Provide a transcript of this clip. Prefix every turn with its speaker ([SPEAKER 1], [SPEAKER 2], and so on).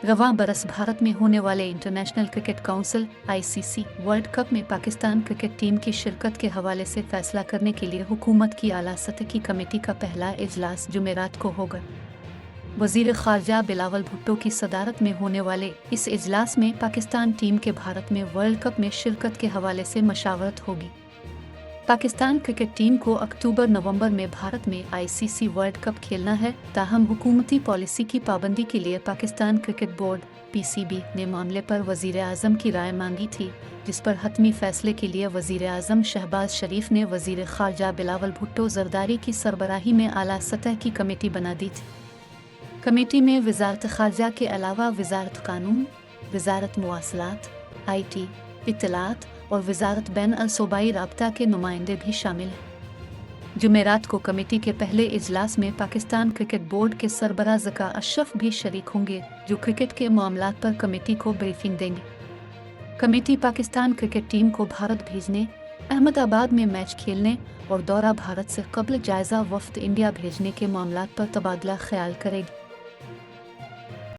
[SPEAKER 1] रवां बरस भारत में होने वाले international cricket council (ICC) world cup में पाकिस्तान क्रिकेट टीम की शिरकत के हवाले से फैसला करने के लिए हुकूमत की आला सतह की कमेटी का पहला इजलास जुमेरात को होगा। वजीर खारजा बिलावल भुट्टो की सदारत में होने वाले इस इजलास में पाकिस्तान टीम के भारत में वर्ल्ड कप में शिरकत के हवाले से मशावरत होगी। पाकिस्तान क्रिकेट टीम को अक्टूबर-नवंबर में भारत में ICC वर्ल्ड कप खेलना है, ताहम हुकूमती पॉलिसी की पाबंदी के लिए पाकिस्तान क्रिकेट बोर्ड (PCB) ने मामले पर वजीर आज़म की राय मांगी थी, जिस पर हतमी फैसले के लिए वजीर आज़म शहबाज शरीफ ने वजीर खारजा बिलावल भुट्टो जरदारी की सरबराही में आला सतह की कमेटी बना दी थी। कमेटी में वजारत खारजा के अलावा वजारत कानून, वजारत मुवासलात, IT, इत्तलात और वजारत बैन अल सूबाई राब्ता के नुमाइंदे भी शामिल हैं। जुमेरात को कमेटी के पहले इजलास में पाकिस्तान क्रिकेट बोर्ड के सरबराह ज़का अशरफ भी शरीक होंगे, जो क्रिकेट के मामलात पर कमेटी को ब्रीफिंग देंगे। कमेटी पाकिस्तान क्रिकेट टीम को भारत भेजने, अहमदाबाद में मैच खेलने और दौरा भारत से कबल जायज़ा वफ्द इंडिया भेजने के मामलात पर तबादला ख्याल करेगी।